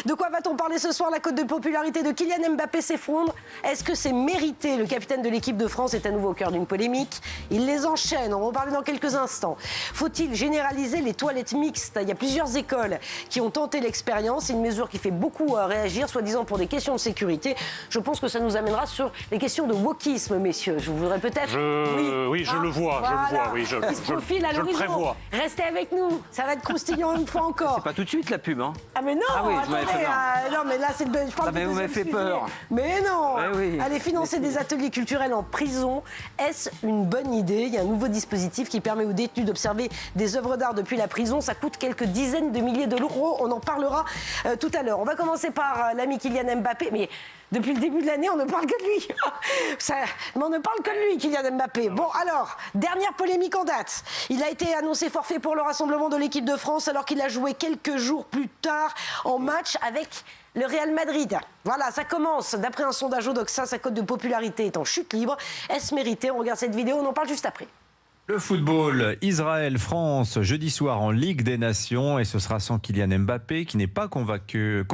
De quoi va-t-on parler ce soir? La cote de popularité de Kylian Mbappé s'effondre. Est-ce que c'est mérité? Le capitaine de l'équipe de France est à nouveau au cœur d'une polémique. Il les enchaîne, on va en parler dans quelques instants. Faut-il généraliser les toilettes mixtes? Il y a plusieurs écoles qui ont tenté l'expérience. C'est une mesure qui fait beaucoup réagir, soi-disant pour des questions de sécurité. Je pense que ça nous amènera sur les questions de wokisme, messieurs. Je voudrais peut-être... Oui, je le vois, Il se profile à l'horizon. Restez avec nous, ça va être croustillant une fois encore. C'est pas tout de suite la pub, hein? Ah mais non, oui, attendez, non mais là c'est le... Je parle mais vous m'avez fait peur. Mais non, oui. Allez financer des ateliers culturels en prison, est-ce une bonne idée? Il y a un nouveau dispositif qui permet aux détenus d'observer des œuvres d'art depuis la prison. Ça coûte quelques dizaines de milliers d'euros. On en parlera tout à l'heure. On va commencer par l'ami Kylian Mbappé. Mais depuis le début de l'année, on ne parle que de lui. Mais on ne parle que de lui, Kylian Mbappé. Bon, alors, dernière polémique en date. Il a été annoncé forfait pour le rassemblement de l'équipe de France alors qu'il a joué quelques jours plus tard en match avec le Real Madrid. Voilà, ça commence. D'après un sondage Odoxa, sa cote de popularité est en chute libre. Est-ce mérité? On regarde cette vidéo, on en parle juste après. Le football, Israël-France, jeudi soir en Ligue des Nations, et ce sera sans Kylian Mbappé, qui n'est pas convoqué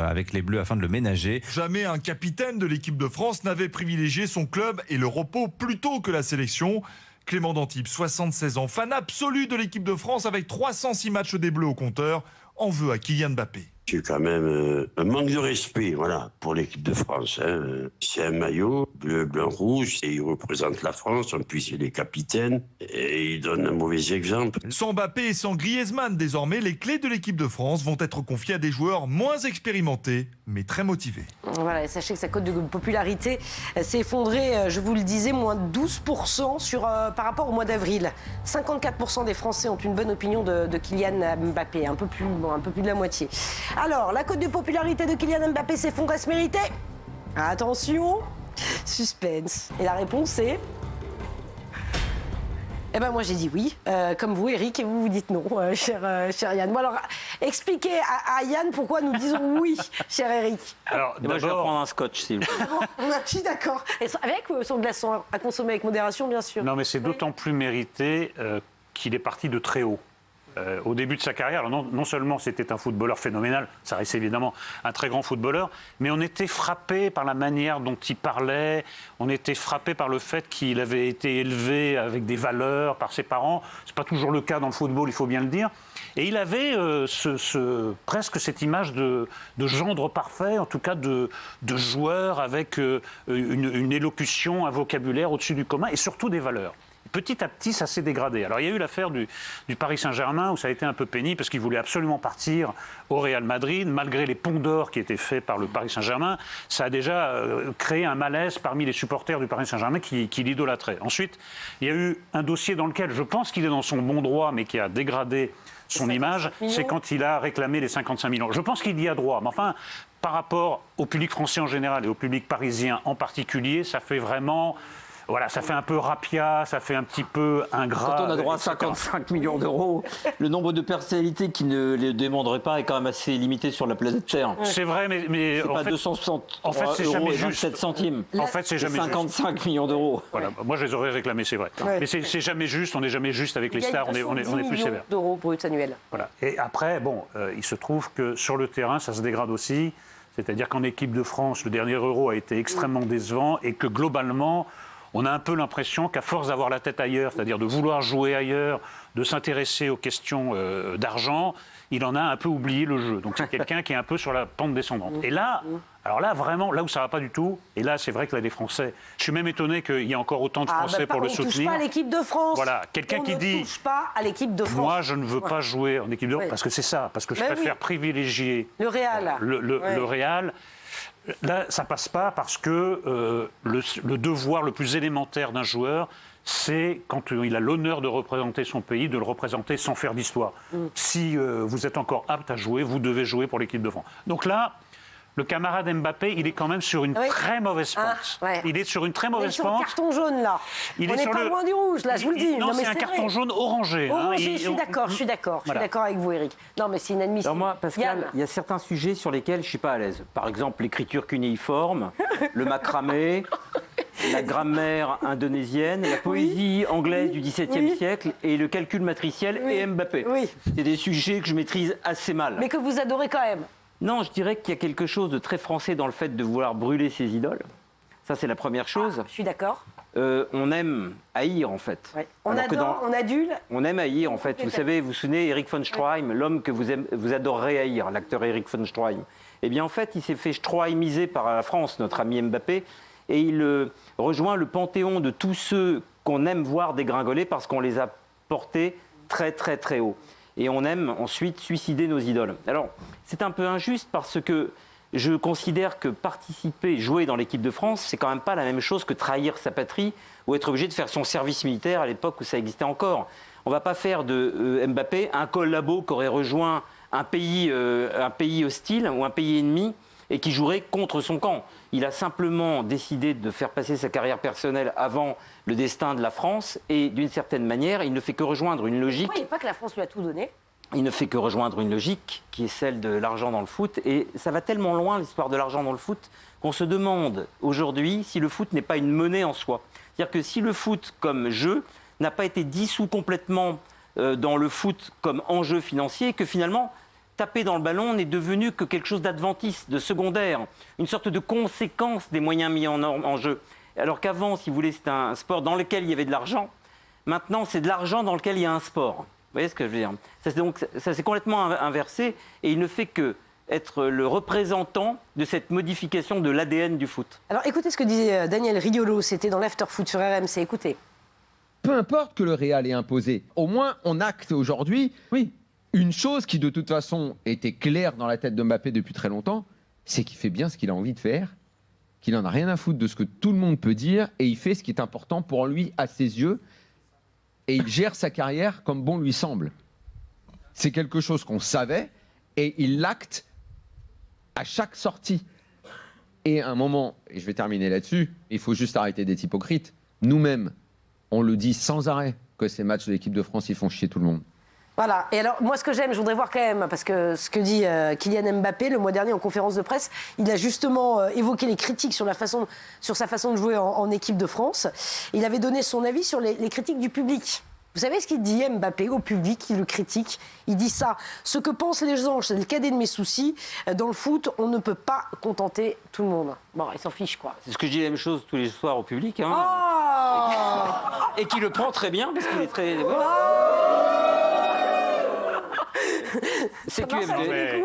avec les Bleus afin de le ménager. Jamais un capitaine de l'équipe de France n'avait privilégié son club et le repos plutôt que la sélection. Clément Dantib, 76 ans, fan absolu de l'équipe de France avec 306 matchs des Bleus au compteur, en veut à Kylian Mbappé. C'est quand même un manque de respect, voilà, pour l'équipe de France. C'est un maillot bleu, blanc, rouge, et il représente la France. En plus, il est capitaine et il donne un mauvais exemple. Sans Mbappé et sans Griezmann, désormais, les clés de l'équipe de France vont être confiées à des joueurs moins expérimentés, mais très motivés. Voilà, et sachez que sa cote de popularité s'est effondrée, je vous le disais, moins 12% par rapport au mois d'avril. 54% des Français ont une bonne opinion de Kylian Mbappé, un peu plus de la moitié. Alors, la cote de popularité de Kylian Mbappé s'effondre, est-ce mérité? Attention, suspense. Et la réponse est... Eh ben moi j'ai dit oui, comme vous Eric, et vous dites non, cher Yann. Bon alors, expliquez à Yann pourquoi nous disons oui, cher Eric. Alors, moi je vais prendre un scotch, s'il vous plaît. Je suis d'accord. Avec ou sans glaçon, à consommer avec modération, bien sûr. Non, mais c'est d'autant plus mérité qu'il est parti de très haut. Au début de sa carrière, alors non seulement c'était un footballeur phénoménal, ça reste évidemment un très grand footballeur, mais on était frappé par la manière dont il parlait, on était frappé par le fait qu'il avait été élevé avec des valeurs par ses parents. C'est pas toujours le cas dans le football, il faut bien le dire. Et il avait presque cette image de gendre parfait, en tout cas de joueur avec une élocution, un vocabulaire au-dessus du commun et surtout des valeurs. Petit à petit, ça s'est dégradé. Alors, il y a eu l'affaire du Paris Saint-Germain où ça a été un peu pénible parce qu'il voulait absolument partir au Real Madrid, malgré les ponts d'or qui étaient faits par le Paris Saint-Germain. Ça a déjà créé un malaise parmi les supporters du Paris Saint-Germain qui l'idolâtraient. Ensuite, il y a eu un dossier dans lequel je pense qu'il est dans son bon droit, mais qui a dégradé son image. C'est quand il a réclamé les 55 millions. Je pense qu'il y a droit, mais enfin, par rapport au public français en général et au public parisien en particulier, ça fait vraiment... Voilà, ça fait un peu rapia, ça fait un petit peu ingrat. Quand on a droit à 55 millions d'euros, le nombre de personnalités qui ne les demanderait pas est quand même assez limité sur la planète Terre. C'est vrai, mais c'est pas 260 en fait, c'est euros jamais et juste. 27 centimes. En fait, c'est jamais 55 juste. millions d'euros. Voilà, moi je les aurais réclamés, c'est vrai. Ouais. Mais c'est jamais juste, on n'est jamais juste avec les stars, on est plus sévère. D'euros bruts annuels. Voilà. Et après, bon, il se trouve que sur le terrain, ça se dégrade aussi. C'est-à-dire qu'en équipe de France, le dernier Euro a été extrêmement décevant et que globalement, on a un peu l'impression qu'à force d'avoir la tête ailleurs, c'est-à-dire de vouloir jouer ailleurs, de s'intéresser aux questions d'argent, il en a un peu oublié le jeu. Donc c'est quelqu'un qui est un peu sur la pente descendante. Et là, alors là, vraiment, là où ça ne va pas du tout, et là, c'est vrai que là, les Français, je suis même étonné qu'il y ait encore autant de Français pour le soutenir. On ne touche pas à l'équipe de France. Voilà, quelqu'un qui dit... On ne touche pas à l'équipe de France. Moi, je ne veux pas jouer en équipe de France, parce que c'est ça, parce que je préfère privilégier... Le Real. Le Real. Là, ça passe pas parce que le devoir le plus élémentaire d'un joueur, c'est, quand il a l'honneur de représenter son pays, de le représenter sans faire d'histoire. Si vous êtes encore apte à jouer, vous devez jouer pour l'équipe de France. Donc là, le camarade Mbappé, il est quand même sur une très mauvaise pente. Il est sur une très mauvaise pente. Il est sur le carton jaune, là. On n'est pas loin du rouge, là, je vous le dis. Non, c'est un carton jaune orangé. Orangé, je suis d'accord avec vous, Eric. Non, mais c'est inadmissible. Alors moi, Pascal, il y a certains sujets sur lesquels je ne suis pas à l'aise. Par exemple, l'écriture cunéiforme, le macramé, la grammaire indonésienne, la poésie anglaise du XVIIe siècle et le calcul matriciel et Mbappé. C'est des sujets que je maîtrise assez mal. Mais que vous adorez quand même. Non, je dirais qu'il y a quelque chose de très français dans le fait de vouloir brûler ses idoles. Ça, c'est la première chose. Je suis d'accord. On aime haïr, en fait. Ouais. On Alors que adore, on adule. On aime haïr, en fait. Vous Peut-être. savez, vous vous souvenez, Eric von Stroheim, l'homme que vous adorerez haïr, l'acteur Eric von Stroheim. Eh bien, en fait, il s'est fait Stroheimiser par la France, notre ami Mbappé, et il rejoint le panthéon de tous ceux qu'on aime voir dégringoler parce qu'on les a portés très, très, très haut. Et on aime ensuite suicider nos idoles. Alors, c'est un peu injuste parce que je considère que participer, jouer dans l'équipe de France, c'est quand même pas la même chose que trahir sa patrie ou être obligé de faire son service militaire à l'époque où ça existait encore. On va pas faire de Mbappé un collabo qui aurait rejoint un pays hostile ou un pays ennemi et qui jouerait contre son camp. Il a simplement décidé de faire passer sa carrière personnelle avant le destin de la France et d'une certaine manière, il ne fait que rejoindre une logique. Vous ne croyez pas que la France lui a tout donné? Il ne fait que rejoindre une logique qui est celle de l'argent dans le foot. Et ça va tellement loin, l'histoire de l'argent dans le foot, qu'on se demande aujourd'hui si le foot n'est pas une monnaie en soi. C'est-à-dire que si le foot comme jeu n'a pas été dissous complètement dans le foot comme enjeu financier, que finalement, taper dans le ballon n'est devenu que quelque chose d'adventiste, de secondaire, une sorte de conséquence des moyens mis en jeu. Alors qu'avant, si vous voulez, c'était un sport dans lequel il y avait de l'argent. Maintenant, c'est de l'argent dans lequel il y a un sport. Vous voyez ce que je veux dire? Ça s'est complètement inversé et il ne fait que être le représentant de cette modification de l'ADN du foot. Alors écoutez ce que disait Daniel Riolo, c'était dans l'Afterfoot sur RMC, écoutez. Peu importe que le Real ait imposé, au moins on acte aujourd'hui, oui, une chose qui de toute façon était claire dans la tête de Mbappé depuis très longtemps, c'est qu'il fait bien ce qu'il a envie de faire, qu'il en a rien à foutre de ce que tout le monde peut dire et il fait ce qui est important pour lui à ses yeux. Et il gère sa carrière comme bon lui semble. C'est quelque chose qu'on savait et il l'acte à chaque sortie. Et à un moment, et je vais terminer là-dessus, il faut juste arrêter d'être hypocrite. Nous-mêmes, on le dit sans arrêt que ces matchs de l'équipe de France, ils font chier tout le monde. Voilà. Et alors, moi, ce que j'aime, je voudrais voir quand même, parce que ce que dit Kylian Mbappé, le mois dernier en conférence de presse, il a justement évoqué les critiques sur sa façon de jouer en équipe de France. Il avait donné son avis sur les critiques du public. Vous savez ce qu'il dit, Mbappé, au public qui le critique? Il dit ça. Ce que pensent les gens, c'est le cadet de mes soucis. Dans le foot, on ne peut pas contenter tout le monde. Bon, il s'en fiche, quoi. C'est ce que je dis la même chose tous les soirs au public. Hein. Oh Et qui le prend très bien parce qu'il est très... C'est QFD.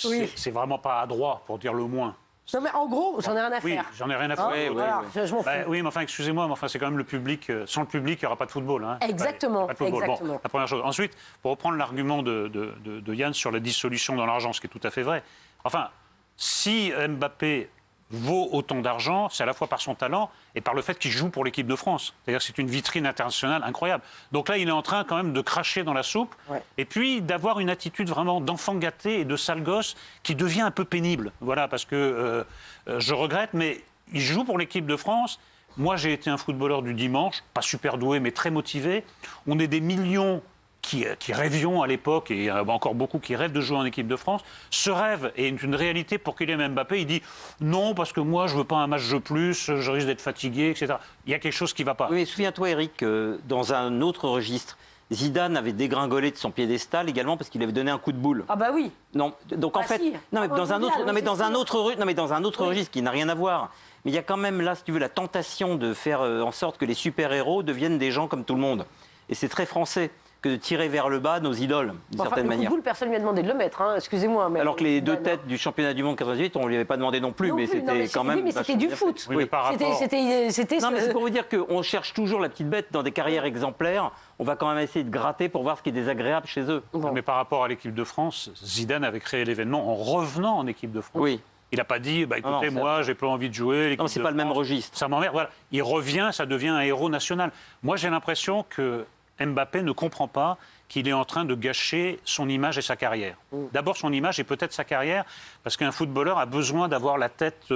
Oui. C'est vraiment pas adroit, pour dire le moins. Non, mais en gros, j'en ai rien à Oui, faire. j'en ai rien à faire. Hein, Oui, voilà, je m'en fous. Oui, mais enfin, excusez-moi, mais enfin, c'est quand même le public. Sans le public, il n'y aura pas de football. Hein. Exactement, Pas de football. exactement. Bon, la première chose. Ensuite, pour reprendre l'argument de Yann sur la dissolution dans l'argent, ce qui est tout à fait vrai. Enfin, si Mbappé vaut autant d'argent, c'est à la fois par son talent et par le fait qu'il joue pour l'équipe de France. C'est-à-dire que c'est une vitrine internationale incroyable. Donc là, il est en train quand même de cracher dans la soupe et puis d'avoir une attitude vraiment d'enfant gâté et de sale gosse qui devient un peu pénible. Voilà, parce que je regrette, mais il joue pour l'équipe de France. Moi, j'ai été un footballeur du dimanche, pas super doué, mais très motivé. On est des millions qui rêvions à l'époque, et il y en a encore beaucoup qui rêvent de jouer en équipe de France. Ce rêve est une réalité pour Kylian Mbappé. Il dit non, parce que moi, je ne veux pas un match de plus, je risque d'être fatigué, etc. Il y a quelque chose qui ne va pas. Oui, souviens-toi, Eric, dans un autre registre, Zidane avait dégringolé de son piédestal également parce qu'il avait donné un coup de boule. Ah bah oui. Non, donc en fait, si. non mais dans un autre registre qui n'a rien à voir. Mais il y a quand même là, si tu veux, la tentation de faire en sorte que les super-héros deviennent des gens comme tout le monde. Et c'est très français que de tirer vers le bas nos idoles, d'une certaine manière. Le coup de boule, personne ne lui a demandé de le mettre, hein. Excusez-moi. Mais alors que les deux têtes du championnat du monde 98, on ne lui avait pas demandé non plus, mais c'était quand même... Oui, mais c'était du foot. Oui, mais par rapport... C'était non, mais c'est pour vous dire qu'on cherche toujours la petite bête dans des carrières exemplaires. On va quand même essayer de gratter pour voir ce qui est désagréable chez eux. Bon. Mais par rapport à l'équipe de France, Zidane avait créé l'événement en revenant en équipe de France. Oui. Il n'a pas dit, bah, écoutez, moi, j'ai pas envie de jouer. Non, c'est pas le même registre. Ça m'emmerde. Voilà. Il revient, ça devient un héros national. Moi, j'ai l'impression que Mbappé ne comprend pas qu'il est en train de gâcher son image et sa carrière. D'abord son image et peut-être sa carrière, parce qu'un footballeur a besoin d'avoir la tête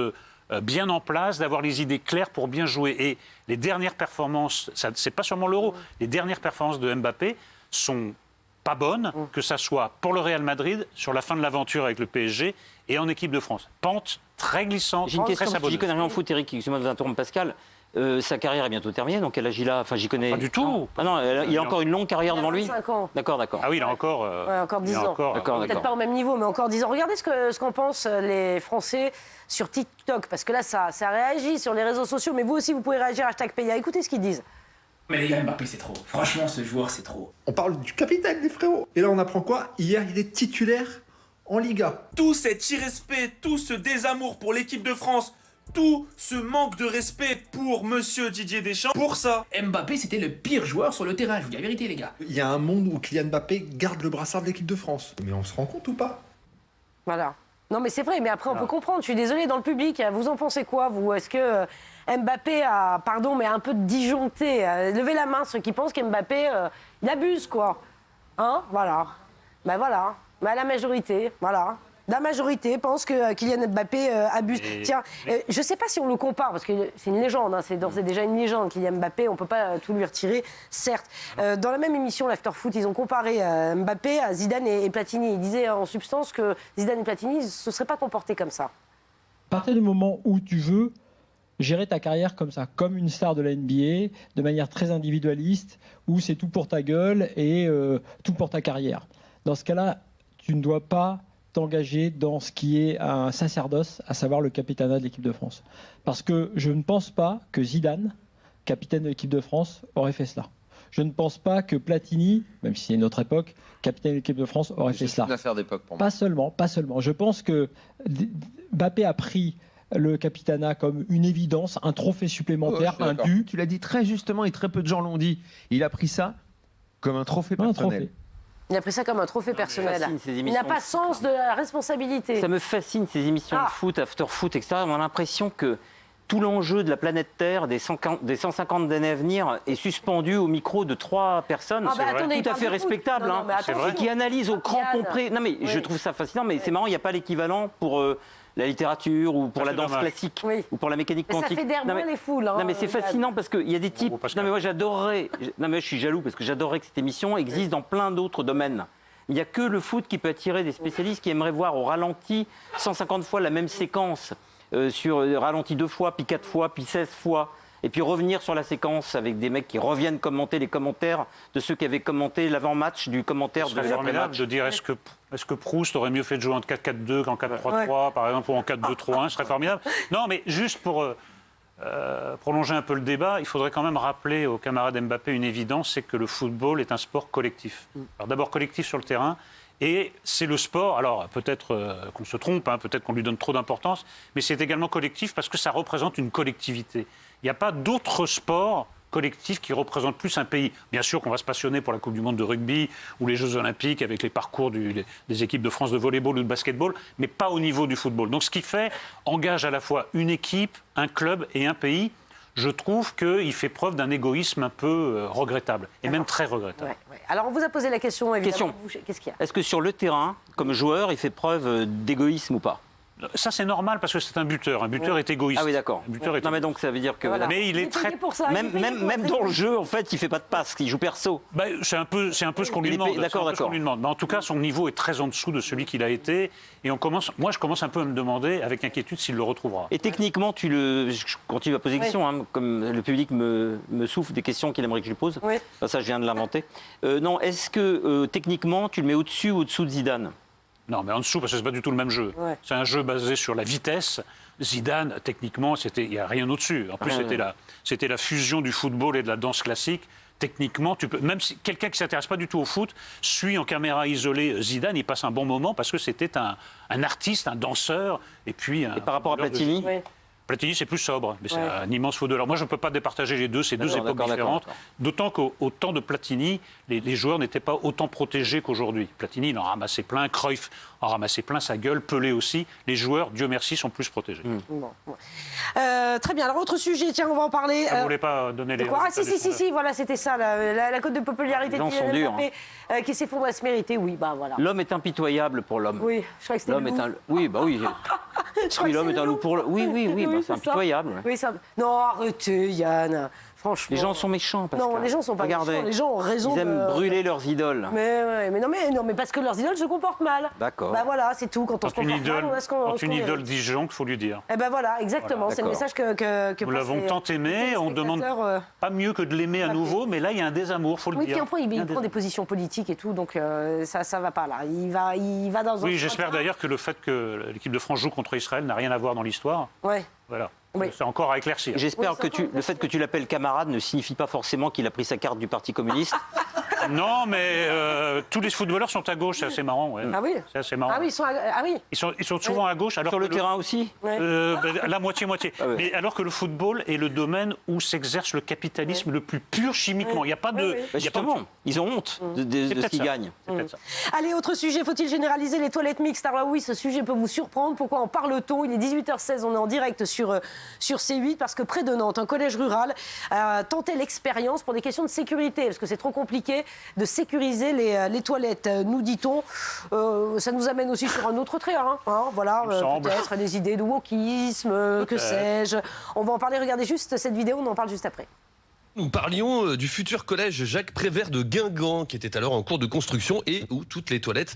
bien en place, d'avoir les idées claires pour bien jouer. Et les dernières performances, c'est pas seulement l'Euro, les dernières performances de Mbappé sont pas bonnes, que ça soit pour le Real Madrid, sur la fin de l'aventure avec le PSG, et en équipe de France. Pente très glissante, J'ai une très question, parce que j'y sablonneuse. connais rien en foot, Eric, excusez-moi de vous interrompre, Pascal. Sa carrière est bientôt terminée, donc quel âge il a? Enfin, j'y connais. Pas du tout. Ah non, il a encore une longue carrière devant lui. 25 ans. D'accord. Ah oui, il a encore. Encore 10 ans. D'accord. Peut-être pas au même niveau, mais encore 10 ans. Regardez ce qu'en pensent les Français sur TikTok, parce que là, ça réagit sur les réseaux sociaux, mais vous aussi, vous pouvez réagir, #PayA. Écoutez ce qu'ils disent. Mais les gars, Mbappé, c'est trop. Franchement, ce joueur, c'est trop. On parle du capitaine des frérots. Et là, on apprend quoi? Hier, il est titulaire en Liga. Tout cet irrespect, tout ce désamour pour l'équipe de France, tout ce manque de respect pour monsieur Didier Deschamps, pour ça. Mbappé, c'était le pire joueur sur le terrain, je vous dis la vérité, les gars. Il y a un monde où Kylian Mbappé garde le brassard de l'équipe de France. Mais on se rend compte ou pas? Voilà. Non, mais c'est vrai, mais après, on peut comprendre. Je suis désolée, dans le public, vous en pensez quoi, vous? Est-ce que Mbappé a, pardon, mais un peu disjoncté? Levez la main, ceux qui pensent qu'Mbappé, il abuse, quoi. Hein? Voilà. Ben voilà. Mais la majorité, voilà. La majorité pense que Kylian Mbappé abuse. Tiens, je ne sais pas si on le compare, parce que c'est une légende, hein, c'est déjà une légende, Kylian Mbappé, on ne peut pas tout lui retirer, certes. Dans la même émission, l'After Foot, ils ont comparé Mbappé à Zidane et Platini. Ils disaient en substance que Zidane et Platini ne se seraient pas comportés comme ça. À partir du moment où tu veux gérer ta carrière comme ça, comme une star de la NBA, de manière très individualiste, où c'est tout pour ta gueule et tout pour ta carrière. Dans ce cas-là, tu ne dois pas t'engager dans ce qui est un sacerdoce, à savoir le capitanat de l'équipe de France. Parce que je ne pense pas que Zidane, capitaine de l'équipe de France, aurait fait cela. Je ne pense pas que Platini, même si c'est une autre époque, capitaine de l'équipe de France, aurait fait cela. C'est une affaire d'époque pour moi. Pas seulement. Je pense que Mbappé a pris le capitanat comme une évidence, un trophée supplémentaire, un dû. Tu l'as dit très justement et très peu de gens l'ont dit. Il a pris ça comme un trophée personnel. Il a pris ça comme un trophée personnel. Il n'a pas sens de la responsabilité. Ça me fascine, ces émissions de foot, after foot, etc. On a l'impression que tout l'enjeu de la planète Terre, des 150 années à venir, est suspendu au micro de 3 personnes. Attendez, tout à fait respectable. Non, mais et qui analyse au crampon près. Non, mais je trouve ça fascinant, mais c'est marrant, il n'y a pas l'équivalent pour la littérature ou pour la danse classique ou pour la mécanique quantique. Ça fédère moins les foules. Non, mais c'est fascinant parce qu'il y a des types. Non, mais moi j'adorerais. Non, mais je suis jaloux parce que j'adorerais que cette émission existe dans plein d'autres domaines. Il n'y a que le foot qui peut attirer des spécialistes qui aimeraient voir au ralenti 150 fois la même séquence, sur ralenti 2 fois, puis 4 fois, puis 16 fois. Et puis revenir sur la séquence avec des mecs qui reviennent commenter les commentaires de ceux qui avaient commenté l'avant-match du commentaire de l'après-match. De dire est-ce que Proust aurait mieux fait de jouer en 4-4-2 qu'en 4-3-3, par exemple, ou en 4-2-3-1, ce serait formidable. Non, mais juste pour prolonger un peu le débat, il faudrait quand même rappeler aux camarades Mbappé une évidence, c'est que le football est un sport collectif. Alors d'abord collectif sur le terrain, et c'est le sport, alors peut-être qu'on se trompe, peut-être qu'on lui donne trop d'importance, mais c'est également collectif parce que ça représente une collectivité. Il n'y a pas d'autre sport collectif qui représente plus un pays. Bien sûr qu'on va se passionner pour la Coupe du Monde de rugby ou les Jeux Olympiques avec les parcours des équipes de France de volleyball ou de basketball, mais pas au niveau du football. Donc ce qui engage à la fois une équipe, un club et un pays. Je trouve qu'il fait preuve d'un égoïsme un peu regrettable, et même très regrettable. Ouais. Alors on vous a posé la question, évidemment. Qu'est-ce qu'il y a? Est-ce que sur le terrain, comme joueur, il fait preuve d'égoïsme ou pas? Ça, c'est normal parce que c'est un buteur. Un buteur est égoïste. Ah oui, d'accord. Non, mais donc ça veut dire que. Voilà. Mais il est très. Même dans le jeu, en fait, il fait pas de passe, il joue perso. C'est un peu ce qu'on lui demande. D'accord. Mais en tout cas, son niveau est très en dessous de celui qu'il a été. Et moi, je commence un peu à me demander, avec inquiétude, s'il le retrouvera. Et techniquement, je continue à poser des questions, comme le public me souffle des questions qu'il aimerait que je lui pose. Oui. Enfin, ça, je viens de l'inventer. Non, est-ce que techniquement, tu le mets au-dessus ou au-dessous de Zidane? Non, mais en dessous, parce que c'est pas du tout le même jeu. Ouais. C'est un jeu basé sur la vitesse. Zidane, techniquement, il n'y a rien au-dessus. En plus, c'était la fusion du football et de la danse classique. Techniquement, même si quelqu'un qui ne s'intéresse pas du tout au foot suit en caméra isolée Zidane, il passe un bon moment parce que c'était un artiste, un danseur. Et puis par rapport à Platini Platini, c'est plus sobre, mais c'est un immense footballeur. Moi, je ne peux pas départager les deux, c'est deux époques différentes. D'autant qu'au temps de Platini, les joueurs n'étaient pas autant protégés qu'aujourd'hui. Platini, il en ramassait plein, Cruyff en ramassait plein, sa gueule, Pelé aussi. Les joueurs, Dieu merci, sont plus protégés. Bon. Très bien, alors autre sujet, tiens, on va en parler. Vous ne voulez pas donner les... Si, voilà, c'était ça, la cote de popularité de Kylian Mbappé qui s'effondre à se mériter, oui, bah voilà. L'homme est impitoyable pour l'homme. Oui, je crois que c'était Oui, bah oui. crois Oui, que l'homme c'est est un loup pour le... Oui, bah, c'est ça. impitoyable. Oui, ça... Non, arrêtez, Yann. Franchement. Les gens sont méchants, Pascal. Non, les gens sont pas Regardez. méchants. Les gens ont raison. Ils aiment brûler leurs idoles. Mais non, mais parce que leurs idoles se comportent mal. D'accord. Bah voilà, c'est tout. Quand on se comporte mal, on a ce qu'on Quand une idole mérite. disjonque, il faut lui dire. Eh ben voilà, exactement. Voilà, c'est le d'accord. message que Nous l'avons passent tant les aimé, on demande téléspectateurs, pas mieux que de l'aimer à nouveau, mais là, il y a un désamour, il faut le Oui, dire. puis après, il prend désamour. des positions politiques et tout, donc ça va pas là. Il va dans un. Oui, j'espère d'ailleurs que le fait que l'équipe de France joue contre Israël n'a rien à voir dans l'histoire. Ouais. Voilà. Oui. C'est encore à éclaircir. J'espère Oui, que le fait que tu l'appelles camarade ne signifie pas forcément qu'il a pris sa carte du Parti communiste. Non, mais tous les footballeurs sont à gauche, c'est assez marrant. Ouais. Ah oui. C'est assez marrant. Ah oui, Ils sont souvent à gauche. Alors Sur le que terrain aussi la moitié-moitié. Ah ouais. Mais alors que le football est le domaine où s'exerce le capitalisme le plus pur chimiquement. Il n'y a pas de. Oui, oui. Bah, justement, ils ont honte de ce qu'ils gagnent. C'est peut-être ça. Allez, autre sujet, faut-il généraliser les toilettes mixtes? Alors oui, ce sujet peut vous surprendre. Pourquoi en parle-t-on? Il est 18h16, on est en direct sur C8 parce que près de Nantes, un collège rural a tenté l'expérience pour des questions de sécurité, parce que c'est trop compliqué de sécuriser les toilettes, nous dit-on. Ça nous amène aussi sur un autre trait, voilà, Il me semble. peut-être des idées de wokisme, que sais-je. On va en parler, regardez juste cette vidéo, on en parle juste après. Nous parlions du futur collège Jacques Prévert de Guingamp, qui était alors en cours de construction et où toutes les toilettes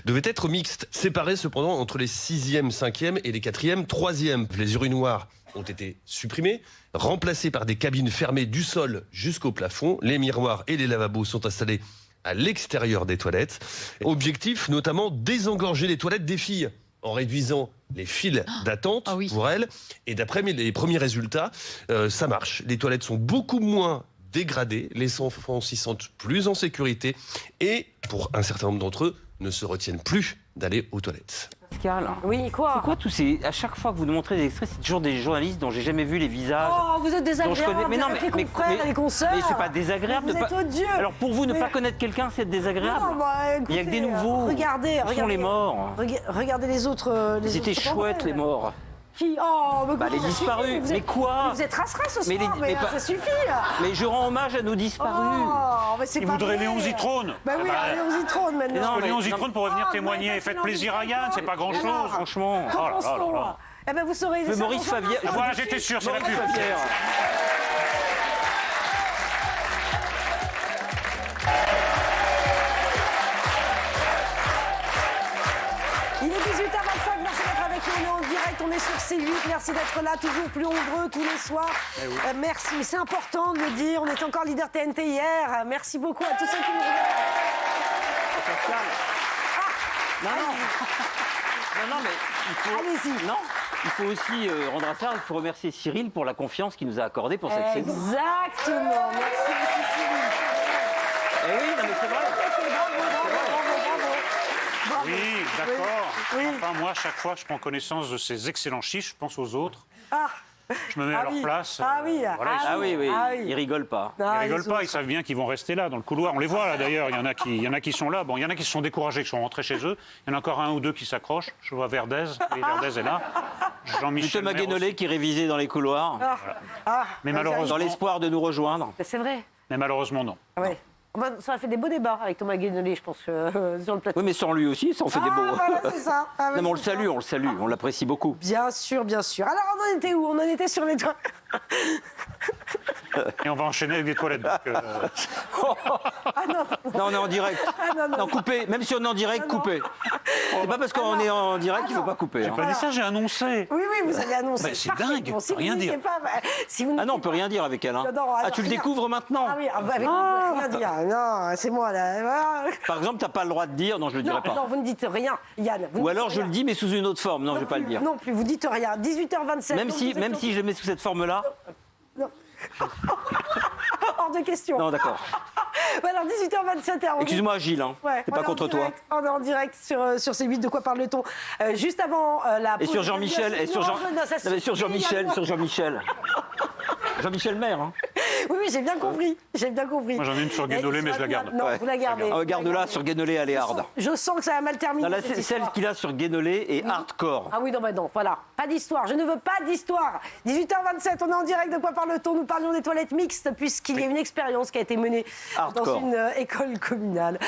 devaient être mixtes, séparées cependant entre les 6e, 5e et les 4e, 3e. Les urinoirs ont été supprimés, remplacés par des cabines fermées du sol jusqu'au plafond. Les miroirs et les lavabos sont installés à l'extérieur des toilettes. Objectif notamment désengorger les toilettes des filles en réduisant les files d'attente pour elles. Et d'après les premiers résultats, ça marche. Les toilettes sont beaucoup moins dégradées, les enfants s'y sentent plus en sécurité et, pour un certain nombre d'entre eux, ne se retiennent plus d'aller aux toilettes. Pascal, oui, quoi? C'est quoi tous ces... À chaque fois que vous nous montrez des extraits, c'est toujours des journalistes dont j'ai jamais vu les visages. Oh, vous êtes dont je connais... désagréable, Mais non, avec les confrères, les consoeurs. Mais c'est pas désagréable. Vous êtes odieux. Alors pour vous, ne pas connaître quelqu'un, c'est être désagréable. Non, bah, Il n'y a que des nouveaux. Regardez, Où sont les morts? Regardez les autres. Ils étaient chouettes, les morts. Qui? Oh, mais les ça disparus. suffit, Mais quoi? Vous êtes ras-ras ce Mais soir, mais pas- ça suffit. Mais je rends hommage à nos disparus. Oh, mais c'est Il pas voudrait vrai. Léon Zitrone. Bah oui, Léon Zitrone maintenant. Non, Léon Zitrone pourrait venir témoigner. mais Faites pas plaisir à Yann, c'est pas grand-chose. Franchement. Oh là là là là. Eh ben vous saurez. Mais Maurice Favière. Voilà, j'étais sûr, c'est la Maurice pub. Favière. Il est 18h25, merci d'être avec nous, on est en direct, on est sur C8, merci d'être là, toujours plus nombreux tous les soirs. Merci, c'est important de le dire, on était encore leader TNT hier, merci beaucoup à tous ceux qui nous regardent. Non, mais il faut... Allez-y. Non, il faut aussi rendre à ça, il faut remercier Cyril pour la confiance qu'il nous a accordée pour cette saison. Exactement, merci beaucoup Cyril. Eh oui, non, mais c'est vrai. Bravo. Oui, d'accord. Oui. Enfin, moi, chaque fois que je prends connaissance de ces excellents chiffres, je pense aux autres. Ah. Je me mets à leur place. Ah oui. Voilà, ils sont- Ah oui, oui, Ah oui. ils rigolent pas. Ils Ah, rigolent ils pas, ont- ils savent bien qu'ils vont rester là, dans le couloir. On les voit là d'ailleurs, il y en a qui sont là. Bon, il y en a qui se sont découragés, qui sont rentrés chez eux. Il y en a encore un ou deux qui s'accrochent. Je vois Verdez, oui, Verdez est là. Jean-Michel Thomas Maire Guénolé aussi. qui révisait dans les couloirs, Mais malheureusement, dans l'espoir de nous rejoindre. C'est vrai. mais malheureusement non. Ouais. Ça a fait des beaux débats avec Thomas Guénolé, je pense, sur le plateau. Oui, mais sans lui aussi, ça en fait des beaux. Voilà, c'est ça. Ah, Non, mais on le c'est ça. salue, on l'apprécie beaucoup. Bien sûr, bien sûr. Alors, on en était où? On en était sur les toits. Et on va enchaîner avec des toilettes. Donc, Ah non, Non, on est en direct. Ah, non, non. Non, coupez, même si on est en direct, coupez. C'est pas parce qu'on est en direct qu'il faut pas couper. j'ai hein. pas dit ça, j'ai annoncé. Oui, oui, vous avez annoncé. Mais c'est parfaitement. dingue, Si rien vous dire. n'étiez pas, si vous Ah non, on n'étiez peut rien dire avec elle. Hein. Non, non, Ah, tu le rien. découvres maintenant. Ah oui, avec vous, vous pouvez rien dire. Non, c'est moi là. Par exemple, t'as pas le droit de dire, non, je le dirai Non, pas. non, vous ne dites rien, Yann. Vous Ou ne alors dites je rien. le dis, mais sous une autre forme. Non, je vais pas le dire. Non plus, vous dites rien. 18h27. Même donc si, vous êtes même en- si je le mets sous cette forme-là. Hors de question. Non, d'accord. Alors 18h27. Excuse-moi, Gilles. Hein. Ouais, C'est on pas est en contre toi. direct, on est en direct sur C8. De quoi parle-t-on? Juste avant la. Et pause sur de Jean-Michel, Yann. et sur Non, Jean, non, ça non, mais sur suffit, Jean-Michel, Yann. sur Jean-Michel. Jean-Michel Maire. Hein. Oui, j'ai bien compris. J'ai bien compris. Moi, j'en ai une sur Guénolé, mais je la garde. Non, vous la gardez. Garde-la sur Guénolé, elle est hard. Je sens que ça va mal terminer. Non, là, cette celle histoire. qu'il a sur Guénolé est hardcore. Ah oui, non, bah non, voilà. Pas d'histoire. Je ne veux pas d'histoire. 18h27, on est en direct. De quoi parle-t-on? Nous parlions des toilettes mixtes, puisqu'il y a une expérience qui a été menée dans une école communale.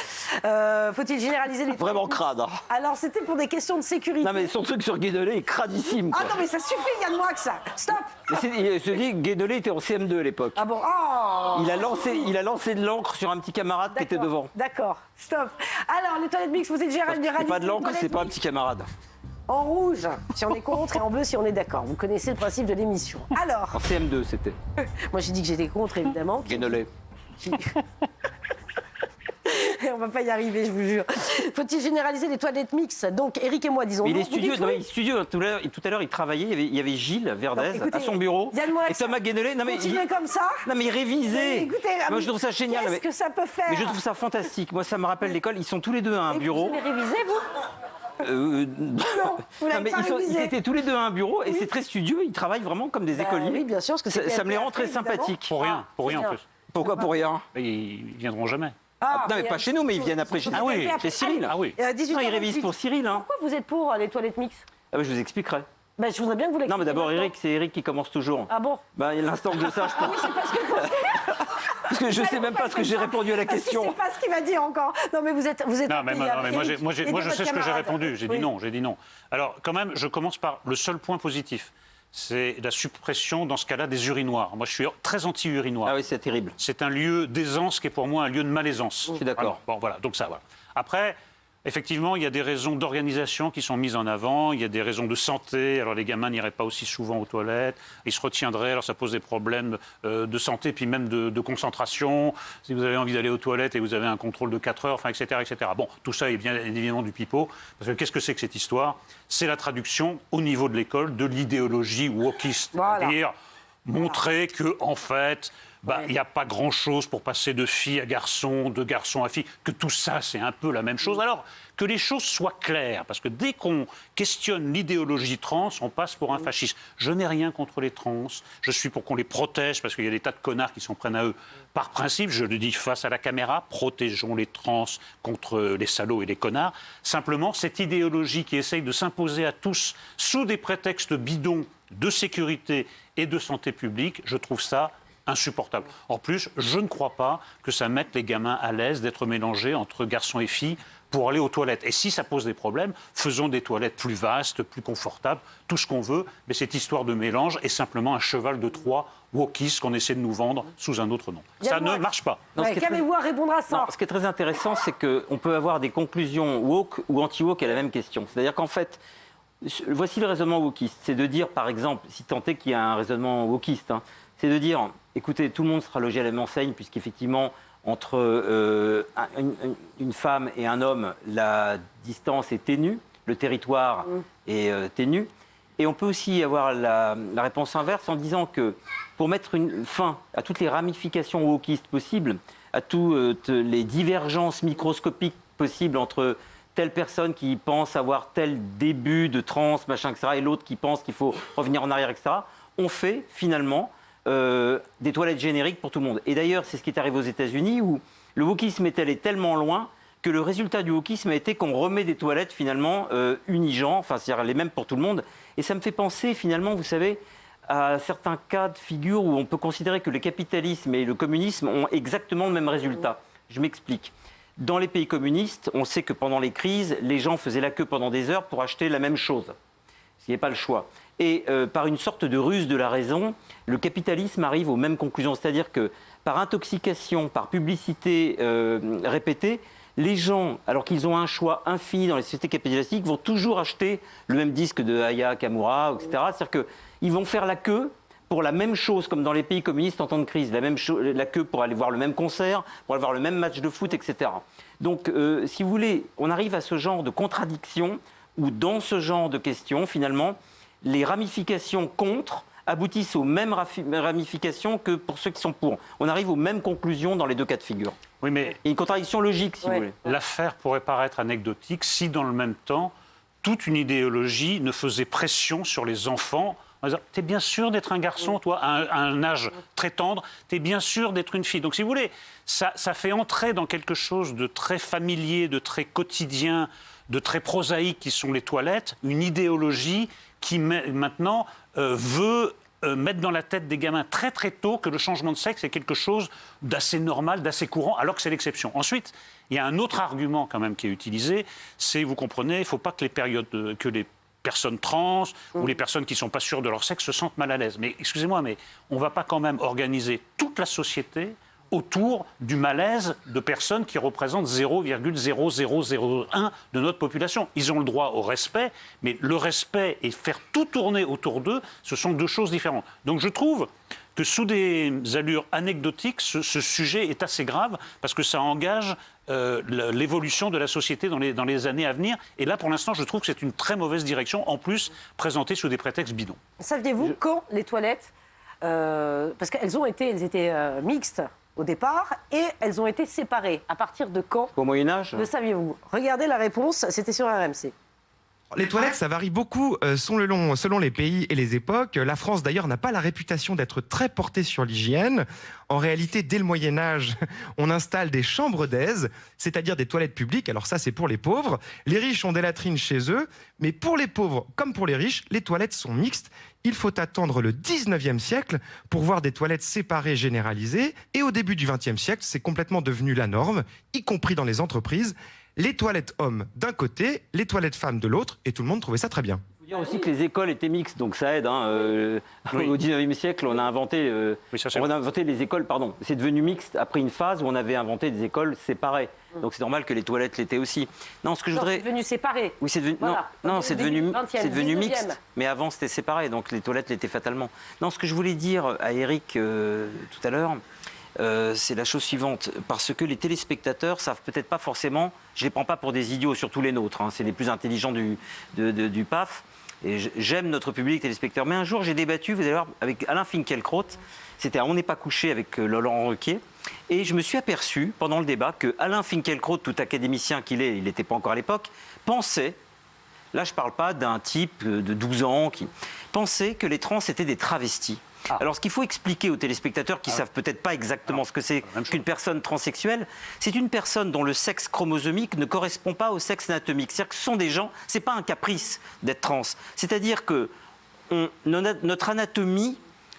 Faut-il généraliser les Vraiment crade. Alors, c'était pour des questions de sécurité. Non, mais son truc sur Guénolé est cradissime. Quoi. Ah non, mais ça suffit, Yann Moix. Stop. Il se dit que Guénolé était en CM2 à l'époque. Ah bon? Oh. Il a lancé de l'encre sur un petit camarade qui était devant. D'accord, stop. Alors, les toilettes mixtes, vous êtes généralisées. C'est pas de l'encre, c'est pas un petit camarade. En rouge, si on est contre, et en bleu, si on est d'accord. Vous connaissez le principe de l'émission. Alors. En CM2, c'était. Moi, j'ai dit que j'étais contre, évidemment. Guénolé. On va pas y arriver, je vous jure. Faut-il généraliser les toilettes mixtes? Donc, Eric et moi, disons. Mais il est Vous studieux. dites Non, oui. mais studieux. Tout à l'heure, il travaillait. Il y avait Gilles Verdez Non, écoutez, à son bureau. Yann Moix, Et Thomas Guénolé. Non, mais continuez comme ça. Non, mais il révisait. Mais écoutez, Moi, je trouve ça génial. Qu'est-ce que ça peut faire? Mais je trouve ça fantastique. Moi, ça me rappelle l'école. Ils sont tous les deux à un bureau. Vous avez révisé, vous? Non, vous l'avez pas ils révisé. étaient tous les deux à un bureau et c'est très studieux. Ils travaillent vraiment comme des écoliers. Oui, bien sûr, parce que ça me les rend très sympathiques. Pour rien en plus. Pourquoi pour rien? Mais ils viendront jamais. Non, mais pas chez nous, mais ils viennent après chez Ah oui, chez Cyril. Ah oui. Non, ils révisent pour Cyril. Hein. Pourquoi vous êtes pour les toilettes mixtes? Ah bah, je vous expliquerai. Bah, je voudrais bien que vous l'expliquiez. Non, mais d'abord, maintenant. Eric, c'est Eric qui commence toujours. Ah bon? Bah, l'instant que je sache. Ah oui, c'est parce que... Parce que je sais même pas ce que j'ai répondu à la question. Je sais pas ce qu'il va dire encore. Non, mais vous êtes. Non, mais moi, je sais ce que j'ai répondu. J'ai dit Oui. non, j'ai dit non. Alors, quand même, je commence par le seul point positif. C'est la suppression, dans ce cas-là, des urinoirs. Moi, je suis très anti-urinoir. Ah oui, c'est terrible. C'est un lieu d'aisance qui est pour moi un lieu de malaisance. Je suis d'accord. Bon, voilà, donc ça, voilà. Après, effectivement, il y a des raisons d'organisation qui sont mises en avant, il y a des raisons de santé. Alors, les gamins n'iraient pas aussi souvent aux toilettes, ils se retiendraient, alors ça pose des problèmes de santé, puis même de concentration. Si vous avez envie d'aller aux toilettes et vous avez un contrôle de 4 heures, enfin, etc., etc. Bon, tout ça est bien évidemment du pipeau, parce que qu'est-ce que c'est que cette histoire? C'est la traduction, au niveau de l'école, de l'idéologie wokiste. Voilà. C'est-à-dire montrer que, en fait, il n'y a pas grand-chose pour passer de fille à garçon, de garçon à fille, que tout ça, c'est un peu la même chose. Alors, que les choses soient claires, parce que dès qu'on questionne l'idéologie trans, on passe pour un fasciste. Je n'ai rien contre les trans, je suis pour qu'on les protège, parce qu'il y a des tas de connards qui s'en prennent à eux. Par principe, je le dis face à la caméra, protégeons les trans contre les salauds et les connards. Simplement, cette idéologie qui essaye de s'imposer à tous sous des prétextes bidons de sécurité et de santé publique, je trouve ça insupportable. En plus, je ne crois pas que ça mette les gamins à l'aise d'être mélangés entre garçons et filles pour aller aux toilettes. Et si ça pose des problèmes, faisons des toilettes plus vastes, plus confortables, tout ce qu'on veut. Mais cette histoire de mélange est simplement un cheval de Troie wokiste qu'on essaie de nous vendre sous un autre nom. Ça ne marche pas. Calmez-vous à répondre à ça. Non, ce qui est très intéressant, c'est qu'on peut avoir des conclusions woke ou anti-woke à la même question. C'est-à-dire qu'en fait, voici le raisonnement wokiste. C'est de dire, par exemple, si tant est qu'il y a un raisonnement wokiste, hein, c'est de dire, écoutez, tout le monde sera logé à la même enseigne, puisqu'effectivement, entre une femme et un homme, la distance est ténue, le territoire est ténu. Et on peut aussi avoir la réponse inverse en disant que pour mettre une fin à toutes les ramifications wokistes possibles, à toutes les divergences microscopiques possibles entre telle personne qui pense avoir tel début de trans, machin, etc., et l'autre qui pense qu'il faut revenir en arrière, etc., on fait finalement des toilettes génériques pour tout le monde. Et d'ailleurs, c'est ce qui est arrivé aux États-Unis où le wokisme est allé tellement loin que le résultat du wokisme a été qu'on remet des toilettes finalement unigenres, enfin c'est-à-dire les mêmes pour tout le monde. Et ça me fait penser finalement, vous savez, à certains cas de figure où on peut considérer que le capitalisme et le communisme ont exactement le même résultat. Je m'explique. Dans les pays communistes, on sait que pendant les crises, les gens faisaient la queue pendant des heures pour acheter la même chose. Il n'y a pas le choix. Et par une sorte de ruse de la raison, le capitalisme arrive aux mêmes conclusions. C'est-à-dire que par intoxication, par publicité répétée, les gens, alors qu'ils ont un choix infini dans les sociétés capitalistiques, vont toujours acheter le même disque de Aya Kamura, etc. C'est-à-dire qu'ils vont faire la queue pour la même chose, comme dans les pays communistes en temps de crise, la queue pour aller voir le même concert, pour aller voir le même match de foot, etc. Donc, si vous voulez, on arrive à ce genre de contradiction où, dans ce genre de questions, finalement, les ramifications contre aboutissent aux mêmes ramifications que pour ceux qui sont pour. On arrive aux mêmes conclusions dans les deux cas de figure. Oui, mais il y a une contradiction logique, si vous voulez. L'affaire pourrait paraître anecdotique si, dans le même temps, toute une idéologie ne faisait pression sur les enfants en disant « T'es bien sûr d'être un garçon, toi, à un âge très tendre, t'es bien sûr d'être une fille ». Donc, si vous voulez, ça fait entrer dans quelque chose de très familier, de très quotidien, de très prosaïque qui sont les toilettes, une idéologie qui maintenant veut mettre dans la tête des gamins très très tôt que le changement de sexe est quelque chose d'assez normal, d'assez courant, alors que c'est l'exception. Ensuite, il y a un autre argument quand même qui est utilisé, c'est, vous comprenez, il ne faut pas que les personnes trans ou les personnes qui ne sont pas sûres de leur sexe se sentent mal à l'aise. Mais excusez-moi, mais on ne va pas quand même organiser toute la société autour du malaise de personnes qui représentent 0,0001 de notre population. Ils ont le droit au respect, mais le respect et faire tout tourner autour d'eux, ce sont deux choses différentes. Donc je trouve que sous des allures anecdotiques, ce sujet est assez grave parce que ça engage l'évolution de la société dans les années à venir. Et là, pour l'instant, je trouve que c'est une très mauvaise direction, en plus présentée sous des prétextes bidons. Saviez-vous quand les toilettes, parce qu'elles étaient mixtes au départ, et elles ont été séparées. À partir de quand? Au Moyen-Âge. Le saviez-vous? Regardez la réponse, c'était sur RMC. Les toilettes, ça varie beaucoup selon les pays et les époques. La France, d'ailleurs, n'a pas la réputation d'être très portée sur l'hygiène. En réalité, dès le Moyen-Âge, on installe des chambres d'aise, c'est-à-dire des toilettes publiques. Alors ça, c'est pour les pauvres. Les riches ont des latrines chez eux. Mais pour les pauvres, comme pour les riches, les toilettes sont mixtes. Il faut attendre le 19e siècle pour voir des toilettes séparées généralisées. Et au début du 20e siècle, c'est complètement devenu la norme, y compris dans les entreprises. Les toilettes hommes d'un côté, les toilettes femmes de l'autre, et tout le monde trouvait ça très bien. Il faut dire aussi que les écoles étaient mixtes, donc ça aide. Oui. Au 19e siècle, on a inventé les écoles, pardon. C'est devenu mixte après une phase où on avait inventé des écoles séparées. Donc c'est normal que les toilettes l'étaient aussi. Non, ce que je voudrais. C'est devenu séparé. Oui, c'est devenu. Voilà. Non, c'est devenu mixte. Mais avant, c'était séparé, donc les toilettes l'étaient fatalement. Non, ce que je voulais dire à Eric tout à l'heure. C'est la chose suivante, parce que les téléspectateurs savent peut-être pas forcément, je les prends pas pour des idiots, surtout les nôtres, c'est les plus intelligents du PAF, et j'aime notre public téléspectateur. Mais un jour, j'ai débattu, vous allez voir, avec Alain Finkielkraut, c'était à On n'est pas couché avec Laurent Ruquier, et je me suis aperçu, pendant le débat, que Alain Finkielkraut, tout académicien qu'il est, il n'était pas encore à l'époque, pensait, là je parle pas d'un type de 12 ans, qui pensait que les trans étaient des travestis. Alors, ce qu'il faut expliquer aux téléspectateurs qui ne savent peut-être pas exactement ce que c'est qu'une personne transsexuelle, c'est une personne dont le sexe chromosomique ne correspond pas au sexe anatomique. C'est-à-dire que ce sont des gens, ce n'est pas un caprice d'être trans. C'est-à-dire que notre anatomie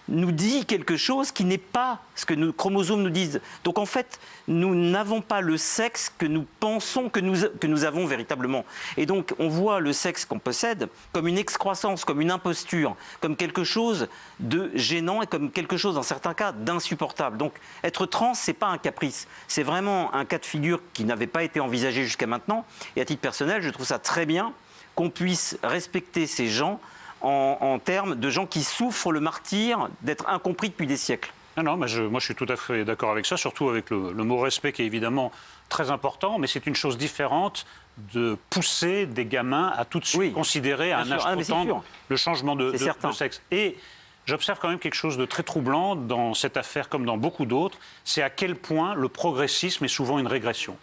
nous dit quelque chose qui n'est pas ce que nos chromosomes nous disent. Donc en fait, nous n'avons pas le sexe que nous pensons que nous avons véritablement. Et donc on voit le sexe qu'on possède comme une excroissance, comme une imposture, comme quelque chose de gênant et comme quelque chose, dans certains cas, d'insupportable. Donc être trans, c'est pas un caprice. C'est vraiment un cas de figure qui n'avait pas été envisagé jusqu'à maintenant. Et à titre personnel, je trouve ça très bien qu'on puisse respecter ces gens en termes de gens qui souffrent le martyre d'être incompris depuis des siècles. Non, moi je suis tout à fait d'accord avec ça, surtout avec le mot respect qui est évidemment très important, mais c'est une chose différente de pousser des gamins à tout de suite considérer à un âge trop tendre le changement de sexe. Et j'observe quand même quelque chose de très troublant dans cette affaire comme dans beaucoup d'autres, c'est à quel point le progressisme est souvent une régression.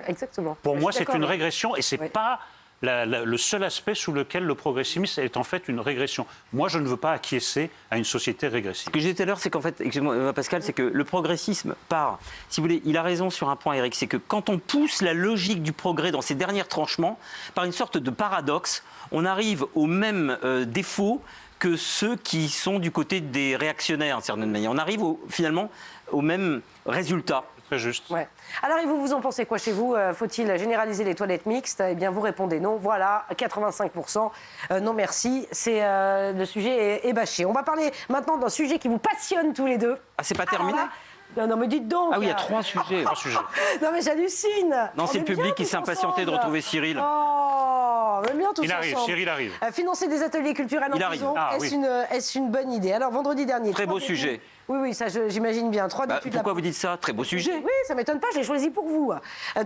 Exactement. Pour moi, c'est une régression et c'est pas le seul aspect sous lequel le progressisme est en fait une régression. Moi, je ne veux pas acquiescer à une société régressive. Ce que je disais tout à l'heure, c'est qu'en fait, excusez-moi Pascal, c'est que le progressisme part, si vous voulez, il a raison sur un point, Eric, c'est que quand on pousse la logique du progrès dans ses derniers tranchements, par une sorte de paradoxe, on arrive au même défaut que ceux qui sont du côté des réactionnaires, d'une certaine manière. On arrive finalement au même résultat. Très juste. Ouais. Alors, et vous en pensez quoi chez vous? Faut-il généraliser les toilettes mixtes? Eh bien, vous répondez non. Voilà, 85%. Non, merci. Le sujet est bâché. On va parler maintenant d'un sujet qui vous passionne tous les deux. Ah, c'est pas terminé? Non, mais dites donc. Ah oui, il y a 3 sujets. Non, mais j'hallucine. Non, c'est le public qui s'impatientait de retrouver Cyril. Oh, on aime bien tous Il arrive, ensemble. Cyril arrive. Financer des ateliers culturels en prison, est-ce une bonne idée? Alors, vendredi dernier... Très beau sujet. Oui, ça j'imagine bien. 3 détenus. Pourquoi vous dites ça? Très beau sujet. Oui, ça m'étonne pas, je l'ai choisi pour vous.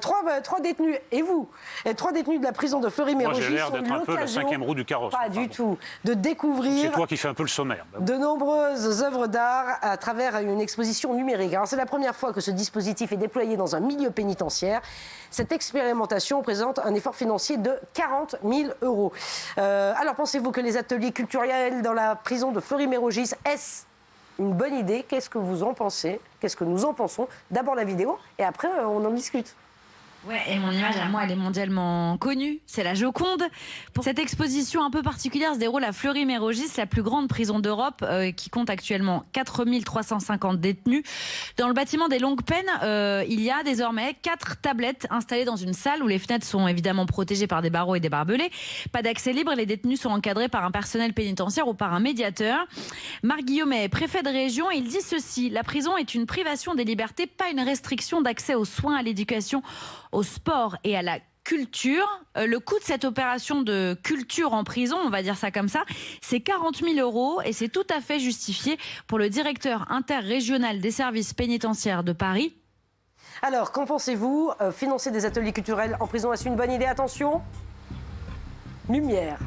3 détenus, et vous 3 détenus de la prison de Fleury-Mérogis. Moi, j'ai l'air d'être un peu la 5e roue du carrosse. Pas du tout. De découvrir... C'est toi qui fais un peu le sommaire. De nombreuses œuvres d'art à travers une exposition numérique. Alors, c'est la première fois que ce dispositif est déployé dans un milieu pénitentiaire. Cette expérimentation présente un effort financier de 40 000 €. Alors, pensez-vous que les ateliers culturels dans la prison de Fleury-Mérogis, est-ce une bonne idée? Qu'est-ce que vous en pensez? Qu'est-ce que nous en pensons? D'abord la vidéo et après on en discute. Ouais, et mon image à moi, elle est mondialement connue. C'est la Joconde. Pour cette exposition un peu particulière se déroule à Fleury-Mérogis, la plus grande prison d'Europe, qui compte actuellement 4350 détenus. Dans le bâtiment des longues peines, il y a désormais 4 tablettes installées dans une salle où les fenêtres sont évidemment protégées par des barreaux et des barbelés. Pas d'accès libre, les détenus sont encadrés par un personnel pénitentiaire ou par un médiateur. Marc Guillaumet, préfet de région, il dit ceci: la prison est une privation des libertés, pas une restriction d'accès aux soins, à l'éducation, au sport et à la culture. Le coût de cette opération de culture en prison, on va dire ça comme ça, c'est 40 000 € et c'est tout à fait justifié pour le directeur interrégional des services pénitentiaires de Paris. Alors, qu'en pensez-vous? Financer des ateliers culturels en prison, est-ce une bonne idée? Attention, lumière.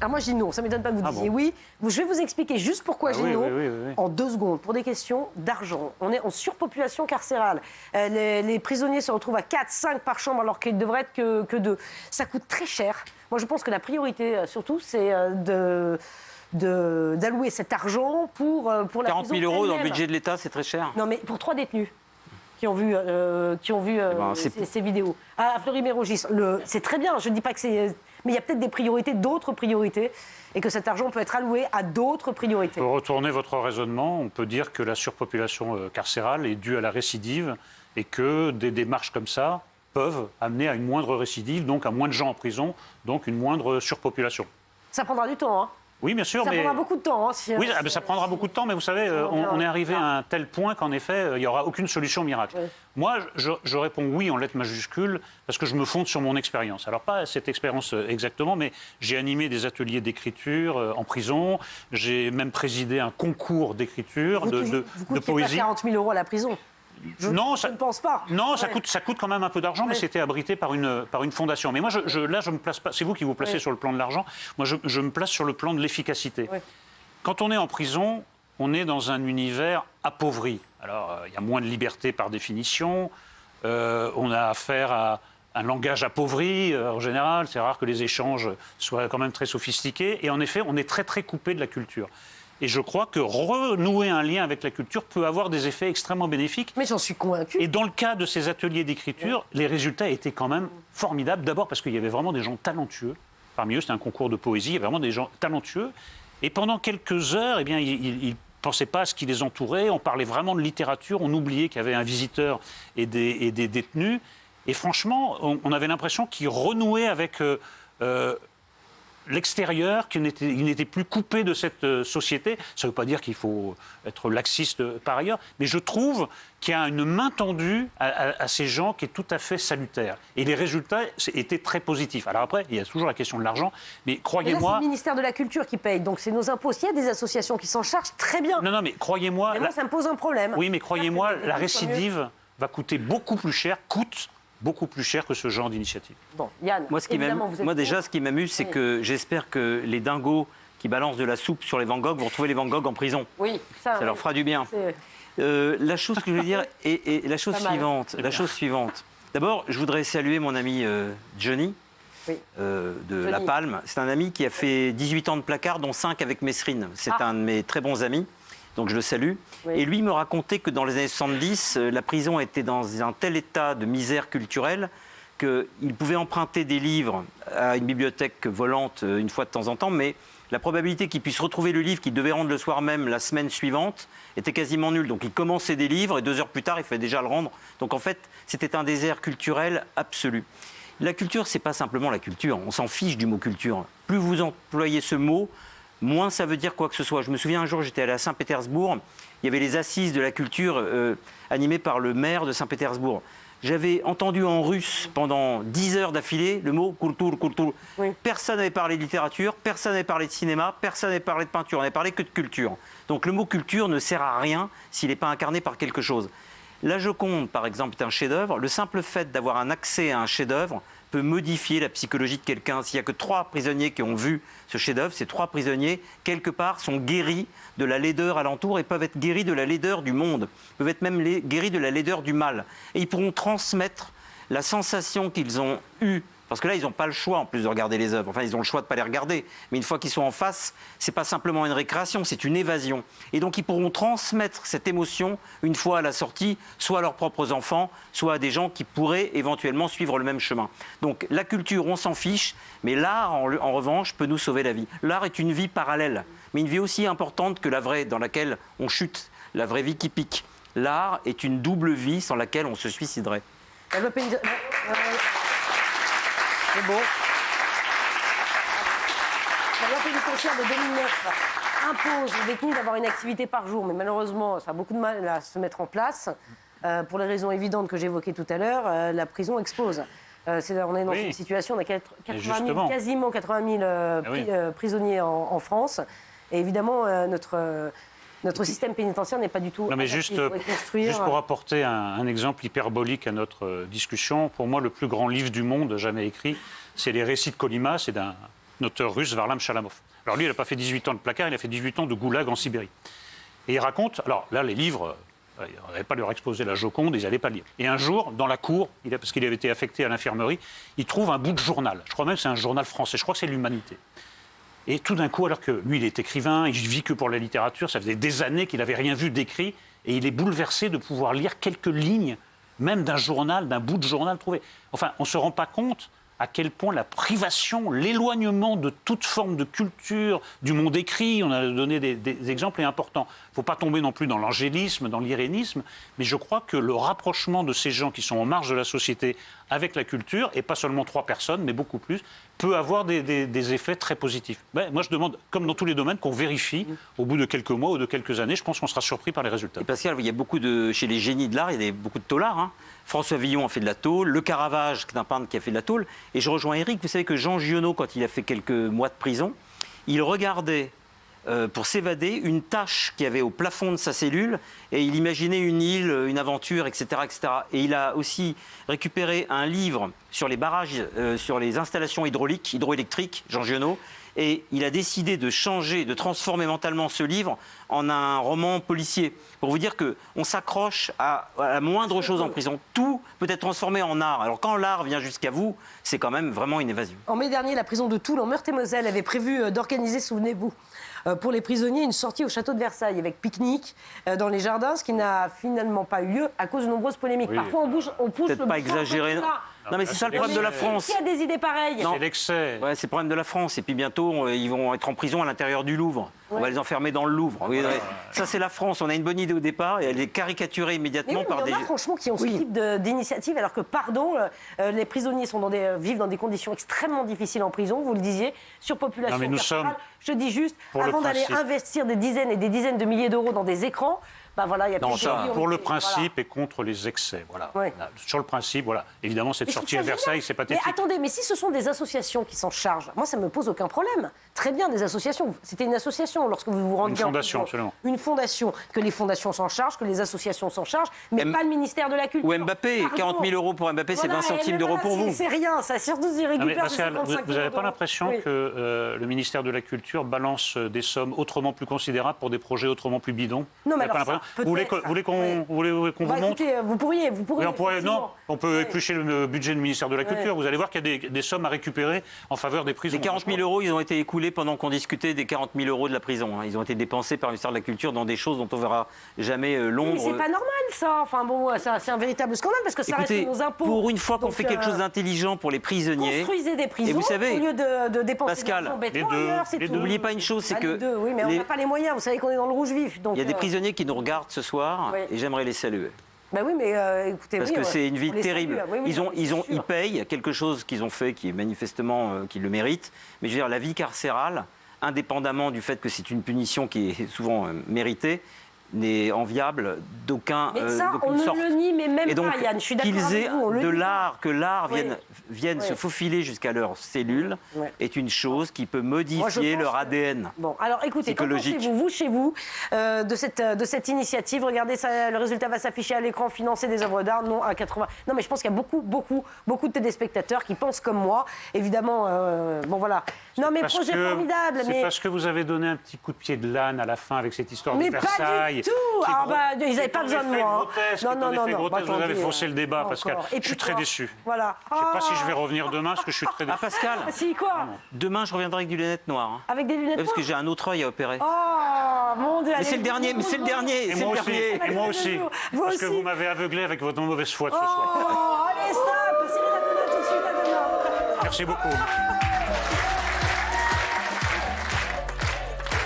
Alors moi je dis non, ça ne m'étonne pas que vous disiez oui. Je vais vous expliquer juste pourquoi je dis non en 2 secondes, pour des questions d'argent. On est en surpopulation carcérale. Les prisonniers se retrouvent à 4, 5 par chambre alors qu'il ne devrait être que 2. Ça coûte très cher. Moi je pense que la priorité surtout c'est d'allouer cet argent pour la 40 000 prison € dans le elle-même. budget de l'État, c'est très cher. Non mais pour 3 détenus qui ont vu ces vidéos. À Fleury-Mérogis, c'est très bien, je ne dis pas que c'est... Mais il y a peut-être des priorités, d'autres priorités, et que cet argent peut être alloué à d'autres priorités. Pour retourner votre raisonnement, on peut dire que la surpopulation carcérale est due à la récidive et que des démarches comme ça peuvent amener à une moindre récidive, donc à moins de gens en prison, donc une moindre surpopulation. Ça prendra du temps, hein. Oui, bien sûr. Ça prendra beaucoup de temps. Hein, oui, ça prendra beaucoup de temps, mais vous savez, on est arrivé à un tel point qu'en effet, il n'y aura aucune solution miracle. Oui. Moi, je réponds oui en lettres majuscules parce que je me fonde sur mon expérience. Alors, pas cette expérience exactement, mais j'ai animé des ateliers d'écriture en prison. J'ai même présidé un concours d'écriture, de poésie. Pas 40 000 € à la prison. Je ne pense pas. Non, ça coûte quand même un peu d'argent, mais c'était abrité par une fondation. Mais moi, là, je me place pas. C'est vous qui vous placez sur le plan de l'argent. Moi, je me place sur le plan de l'efficacité. Quand on est en prison, on est dans un univers appauvri. Alors, il y a moins de liberté par définition. On a affaire à un langage appauvri en général. C'est rare que les échanges soient quand même très sophistiqués. Et en effet, on est très, très coupé de la culture. Et je crois que renouer un lien avec la culture peut avoir des effets extrêmement bénéfiques. Mais j'en suis convaincu. Et dans le cas de ces ateliers d'écriture, les résultats étaient quand même formidables. D'abord parce qu'il y avait vraiment des gens talentueux. Parmi eux, c'était un concours de poésie. Il y avait vraiment des gens talentueux. Et pendant quelques heures, eh bien, ils ne pensaient pas à ce qui les entourait. On parlait vraiment de littérature. On oubliait qu'il y avait un visiteur et des détenus. Et franchement, on avait l'impression qu'ils renouaient avec... l'extérieur, qui n'était plus coupé de cette société. Ça ne veut pas dire qu'il faut être laxiste par ailleurs, mais je trouve qu'il y a une main tendue à ces gens qui est tout à fait salutaire. Et les résultats étaient très positifs. Alors après, il y a toujours la question de l'argent, mais croyez-moi... C'est le ministère de la Culture qui paye, donc c'est nos impôts. S'il y a des associations qui s'en chargent, très bien. Non, mais croyez-moi... Mais moi, ça me pose un problème. Oui, mais croyez-moi, la récidive va coûter beaucoup plus cher, beaucoup plus cher que ce genre d'initiative. Bon, Yann, moi déjà, ce qui m'amuse, c'est que j'espère que les dingos qui balancent de la soupe sur les Van Gogh vont retrouver les Van Gogh en prison. Oui, ça leur fera du bien. La chose que je veux dire est la chose suivante. D'abord, je voudrais saluer mon ami Johnny de La Palme. C'est un ami qui a fait 18 ans de placard, dont 5 avec Mesrine. C'est un de mes très bons amis. Donc je le salue. Oui. Et lui me racontait que dans les années 70, la prison était dans un tel état de misère culturelle qu'il pouvait emprunter des livres à une bibliothèque volante une fois de temps en temps, mais la probabilité qu'il puisse retrouver le livre qu'il devait rendre le soir même la semaine suivante était quasiment nulle. Donc il commençait des livres et 2 heures plus tard, il fallait déjà le rendre. Donc en fait, c'était un désert culturel absolu. La culture, c'est pas simplement la culture. On s'en fiche du mot culture. Plus vous employez ce mot, moins ça veut dire quoi que ce soit. Je me souviens un jour, j'étais allé à Saint-Pétersbourg, il y avait les assises de la culture animées par le maire de Saint-Pétersbourg. J'avais entendu en russe pendant 10 heures d'affilée le mot « kultur ». Oui. Personne n'avait parlé de littérature, personne n'avait parlé de cinéma, personne n'avait parlé de peinture, on n'avait parlé que de culture. Donc le mot « culture » ne sert à rien s'il n'est pas incarné par quelque chose. La Joconde, par exemple, est un chef-d'œuvre. Le simple fait d'avoir un accès à un chef-d'œuvre peut modifier la psychologie de quelqu'un. S'il n'y a que 3 prisonniers qui ont vu ce chef-d'œuvre, ces 3 prisonniers, quelque part, sont guéris de la laideur alentour et peuvent être guéris de la laideur du monde, peuvent être même guéris de la laideur du mal. Et ils pourront transmettre la sensation qu'ils ont eue Parce que là, ils n'ont pas le choix, en plus, de regarder les œuvres. Enfin, ils ont le choix de ne pas les regarder. Mais une fois qu'ils sont en face, c'est pas simplement une récréation, c'est une évasion. Et donc, ils pourront transmettre cette émotion, une fois à la sortie, soit à leurs propres enfants, soit à des gens qui pourraient éventuellement suivre le même chemin. Donc, la culture, on s'en fiche, mais l'art, en revanche, peut nous sauver la vie. L'art est une vie parallèle, mais une vie aussi importante que la vraie, dans laquelle on chute, la vraie vie qui pique. L'art est une double vie sans laquelle on se suiciderait. C'est bon. La loi pénitentiaire de 2009 impose aux détenus d'avoir une activité par jour, mais malheureusement, ça a beaucoup de mal à se mettre en place. Pour les raisons évidentes que j'évoquais tout à l'heure, la prison explose. On est dans une situation, on a quasiment 80 000 prisonniers en France. Et évidemment, notre système pénitentiaire n'est pas du tout... Non, mais juste pour apporter un exemple hyperbolique à notre discussion, pour moi, le plus grand livre du monde jamais écrit, c'est Les Récits de Colima, c'est d'un auteur russe, Varlam Chalamov. Alors lui, il n'a pas fait 18 ans de placard, il a fait 18 ans de goulag en Sibérie. Et il raconte, alors là, les livres, il n'allait pas leur exposer la Joconde, ils n'allaient pas lire. Et un jour, dans la cour, parce qu'il avait été affecté à l'infirmerie, il trouve un bout de journal. Je crois même que c'est un journal français, je crois que c'est l'Humanité. Et tout d'un coup, alors que lui, il est écrivain, il vit que pour la littérature, ça faisait des années qu'il n'avait rien vu d'écrit, et il est bouleversé de pouvoir lire quelques lignes, même d'un journal, d'un bout de journal trouvé. Enfin, on ne se rend pas compte à quel point la privation, l'éloignement de toute forme de culture, du monde écrit, on a donné des exemples, est important. Il ne faut pas tomber non plus dans l'angélisme, dans l'irénisme, mais je crois que le rapprochement de ces gens qui sont en marge de la société avec la culture, et pas seulement 3 personnes, mais beaucoup plus, peut avoir des effets très positifs. Ben, moi, je demande, comme dans tous les domaines, qu'on vérifie au bout de quelques mois ou de quelques années. Je pense qu'on sera surpris par les résultats. Et Pascal, il y a beaucoup chez les génies de l'art, il y a beaucoup de taulards. Hein. François Villon a fait de la tôle, Le Caravage, qui est un peintre qui a fait de la tôle. Et je rejoins Éric, vous savez que Jean Giono, quand il a fait quelques mois de prison, il regardait, pour s'évader, une tache qu'il y avait au plafond de sa cellule, et il imaginait une île, une aventure, etc., etc. Et il a aussi récupéré un livre sur les barrages, sur les installations hydroélectriques, Jean Giono, et il a décidé de changer, de transformer mentalement ce livre en un roman policier. Pour vous dire qu'on s'accroche à la moindre chose en prison. Tout peut être transformé en art. Alors quand l'art vient jusqu'à vous, c'est quand même vraiment une évasion. En mai dernier, la prison de Toul, en Meurthe-et-Moselle, avait prévu d'organiser, souvenez-vous, pour les prisonniers, une sortie au château de Versailles avec pique-nique dans les jardins, ce qui n'a finalement pas eu lieu à cause de nombreuses polémiques. Oui. Parfois, on pousse peut-être le pas exagéré. Non, mais c'est ça le problème de la France. Qui a des idées pareilles? C'est l'excès. Ouais, c'est le problème de la France. Et puis bientôt, ils vont être en prison à l'intérieur du Louvre. Ouais. On va les enfermer dans le Louvre. Oui, ouais. Ça, c'est la France. On a une bonne idée au départ et elle est caricaturée immédiatement par des... Il y en a franchement qui ont ce type d'initiative, alors que, pardon, les prisonniers vivent dans des conditions extrêmement difficiles en prison, vous le disiez, surpopulation carcérale. Je dis juste, avant d'aller investir des dizaines et des dizaines de milliers d'euros dans des écrans, ben voilà, il y a pour le principe et contre les excès. Voilà. Ouais. Sur le principe, voilà. Évidemment, cette sortie à Versailles, c'est pathétique. Mais attendez, mais si ce sont des associations qui s'en chargent, moi, ça ne me pose aucun problème. Très bien, des associations. C'était une association lorsque vous vous rendiez... Une fondation, absolument. Une fondation. Que les fondations s'en chargent, que les associations s'en chargent, mais pas le ministère de la Culture. Ou Mbappé. 40 000 euros pour Mbappé, c'est 20 centimes d'euros pour vous. C'est rien, ça. Surtout s'il récupère Pascal, vous n'avez pas l'impression que le ministère de la Culture balance des sommes autrement plus considérables pour des projets autrement plus bidons? Non, mais alors ça, vous voulez qu'on vous montre? Écoutez, vous pourriez. Non, on peut éplucher le budget du ministère de la Culture. Vous allez voir qu'il y a des sommes à récupérer en faveur des prisons. Les 40 000 euros, ils ont été écoulés pendant qu'on discutait des 40 000 euros de la prison. Ils ont été dépensés par le ministère de la Culture dans des choses dont on verra jamais l'ombre. Mais c'est pas normal, ça. Enfin bon, c'est un véritable scandale parce que ça reste nos impôts. Pour une fois qu'on fait quelque chose d'intelligent pour les prisonniers. Construisez des prisons, et vous savez, au lieu de dépenser Pascal, bêtement ailleurs, c'est tout. N'oubliez pas une chose, c'est que... Oui, mais on n'a pas les moyens. Vous savez qu'on est dans le rouge vif. Il y a des prisonniers qui nous regardent ce soir et j'aimerais les saluer. Ben oui, mais écoutez, parce que c'est une vie terrible. Salue, ils payent quelque chose qu'ils ont fait qui est manifestement qui le mérite. Mais je veux dire, la vie carcérale, indépendamment du fait que c'est une punition qui est souvent méritée, n'est enviable d'aucune sorte. Mais ça, on ne le nie, mais même donc, pas, Yann. Je suis d'accord avec vous. Que l'art vienne se faufiler jusqu'à leurs cellules est une chose qui peut modifier leur ADN. Bon, alors écoutez, qu'en pensez-vous, vous, chez vous, de cette initiative? Regardez, le résultat va s'afficher à l'écran, financer des œuvres d'art, non à 80. Non, mais je pense qu'il y a beaucoup de téléspectateurs qui pensent comme moi. Évidemment, bon voilà. Non, mais projet formidable. C'est parce que vous avez donné un petit coup de pied de l'âne à la fin avec cette histoire de Versailles. détails. Tout. Ils n'avaient pas besoin de moi. Vous avez faussé le débat, Pascal. Je suis très déçu. Voilà. Je ne sais pas si je vais revenir demain, parce que je suis très déçu. Ah, Pascal, Si, quoi? demain je reviendrai avec du lunettes noires. Hein. Avec des lunettes Parce que noires? j'ai un autre œil à opérer. Oh, mon Dieu. Mais c'est le dernier, mais c'est le dernier, Et c'est moi le aussi, dernier. et moi aussi. Vous Parce aussi. que vous m'avez aveuglé avec votre mauvaise foi de ce Oh, soir. allez, stop. Cyril Hanouna tout de suite, à demain. Merci beaucoup.